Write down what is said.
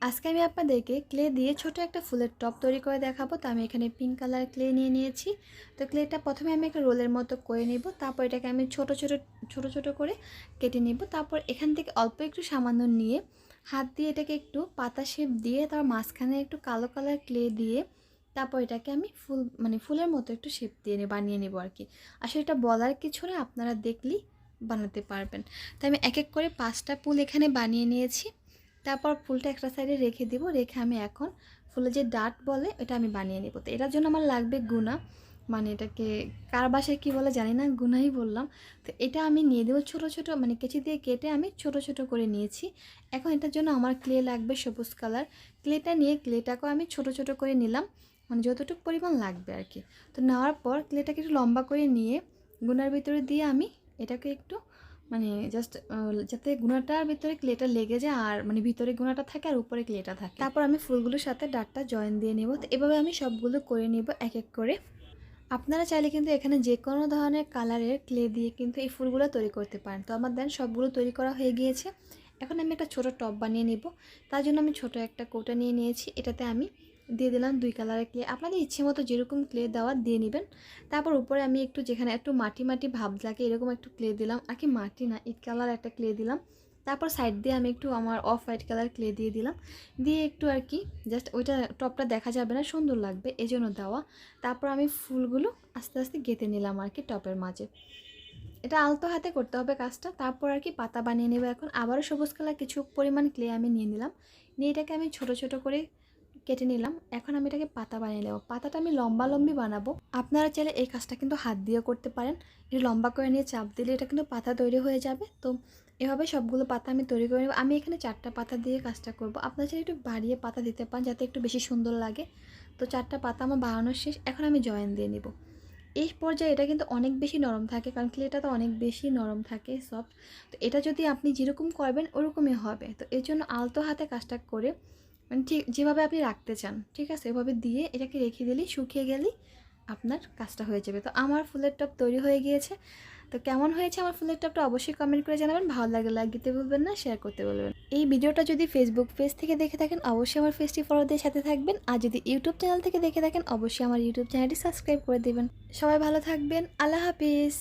আজকে আমি আপনাদেরকে ক্লে দিয়ে ছোট একটা ফুলের টব তৈরি করে দেখাবো। তো আমি এখানে পিঙ্ক কালার ক্লে নিয়ে নিয়েছি। তো ক্লেটা প্রথমে আমি একটা রোলের মতো করে নেব, তারপর এটাকে আমি ছোট করে কেটে নেব। তারপর এখান থেকে অল্প একটু সামান্য নিয়ে হাত দিয়ে এটাকে একটু পাতা শেপ দিয়ে তার মাঝখানে একটু কালো কালার ক্লে দিয়ে তারপর এটাকে আমি ফুলের মতো একটু শেপ দিয়ে বানিয়ে নেব আর কি। আসলে এটা বলার কিছু না, আপনারা দেখলেই বানাতে পারবেন। তো আমি এক এক করে 5টা ফুল এখানে বানিয়ে নিয়েছি। তারপর ফুলটা একটা সাইডে রেখে দিব, রেখে আমি এখন ফুলের যে ডাট বলে এটা আমি বানিয়ে নেব। তো এটার জন্য আমার লাগবে গুনা, মানে এটাকে কার বাসায় কী বলে জানি না, গুনাই বললাম। তো এটা আমি নিয়ে দেবো ছোটো ছোটো, মানে কেচি দিয়ে কেটে আমি ছোটো ছোটো করে নিয়েছি। এখন এটার জন্য আমার ক্লে লাগবে সবুজ কালার। ক্লেটা নিয়ে ক্লেটাকেও আমি ছোটো ছোটো করে নিলাম, মানে যতটুকু পরিমাণ লাগবে আর কি। তো নেওয়ার পর ক্লেটাকে একটু লম্বা করে নিয়ে গুনার ভিতরে দিয়ে আমি এটাকে একটু মানে জাস্ট যাতে গুঁড়াটার ভিতরে ক্লেটা লেগে যায়, আর মানে ভিতরে গুঁড়াটা থাকে আর উপরে ক্লেটা থাকে। তারপর আমি ফুলগুলোর সাথে ডাটটা জয়েন দিয়ে নেব। তো এভাবে আমি সবগুলো করে নেব এক এক করে। আপনারা চাইলে কিন্তু এখানে যে কোনো ধরনের কালারের ক্লে দিয়ে কিন্তু এই ফুলগুলো তৈরি করতে পারেন। তো আমার দেন সবগুলো তৈরি করা হয়ে গিয়েছে। এখন আমি একটা ছোট টব বানিয়ে নেব। তার জন্য আমি ছোট একটা কৌটা নিয়ে নিয়েছি, এটাতে আমি দিয়ে দিলাম 2 কালারের ক্লে। আপনাদের ইচ্ছে মতো যেরকম ক্লে দেওয়ার দিয়ে নেবেন। তারপর উপরে আমি একটু যেখানে একটু মাটি মাটি ভাব লাগে এরকম একটু ক্লে দিলাম, আর কি মাটি না, ইট কালার একটা ক্লে দিলাম। তারপর সাইড দিয়ে আমি একটু আমার অফ হোয়াইট কালার ক্লে দিয়ে দিলাম, দিয়ে একটু আর কি জাস্ট ওইটা টপটা দেখা যাবে না, সুন্দর লাগবে এজন্য দেওয়া। তারপর আমি ফুলগুলো আস্তে আস্তে গেঁথে নিলাম আর কি টপের মাঝে। এটা আলতো হাতে করতে হবে কাজটা। তারপর আর কি পাতা বানিয়ে নেব। এখন আবারও সবুজ কালার কিছু পরিমাণ ক্লে আমি নিয়ে নিলাম, নিয়ে এটাকে আমি ছোট ছোট করে কেটে নিলাম। এখন আমি এটাকে পাতা বানিয়ে নেব। পাতাটা আমি লম্বা লম্বি বানাবো। আপনারা চাইলে এই কাজটা কিন্তু হাত দিয়ে করতে পারেন। এটা লম্বা করে নিয়ে চাপ দিলে এটা কিন্তু পাতা তৈরি হয়ে যাবে। তো এভাবে সবগুলো পাতা আমি তৈরি করে নেব। আমি এখানে 4টা পাতা দিয়ে কাজটা করব। আপনারা চাইলে একটু বাড়িয়ে পাতা দিতে পারেন যাতে একটু বেশি সুন্দর লাগে। তো 4টা পাতা আমার বানানো শেষ। এখন আমি জয়েন দিয়ে নেব। এই পর্যায়ে এটা কিন্তু অনেক বেশি নরম থাকে, কারণ ক্লেটা তো অনেক বেশি নরম থাকে, সফট। তো এটা যদি আপনি যেরকম করবেন ওরকমই হবে। তো এর জন্য আলতো হাতে কাজটা করে মানে ঠিক যেভাবে আপনি রাখতে চান, ঠিক আছে, এভাবে দিয়ে এটাকে রেখে দিলেই শুকিয়ে গেলেই আপনার কাজটা হয়ে যাবে। তো আমার ফুলের টব তৈরি হয়ে গিয়েছে। তো কেমন হয়েছে আমার ফুলের টবটা অবশ্যই কমেন্ট করে জানাবেন। ভালো লাগে লাইক দিতে ভুলবেন না, শেয়ার করতে বলবেন। এই ভিডিওটা যদি ফেসবুক পেজ থেকে দেখে থাকেন অবশ্যই আমার পেজটি ফলো দিয়ে সাথে থাকবেন, আর যদি ইউটিউব চ্যানেল থেকে দেখে থাকেন অবশ্যই আমার ইউটিউব চ্যানেলটি সাবস্ক্রাইব করে দেবেন। সবাই ভালো থাকবেন, আল্লাহ হাফিজ।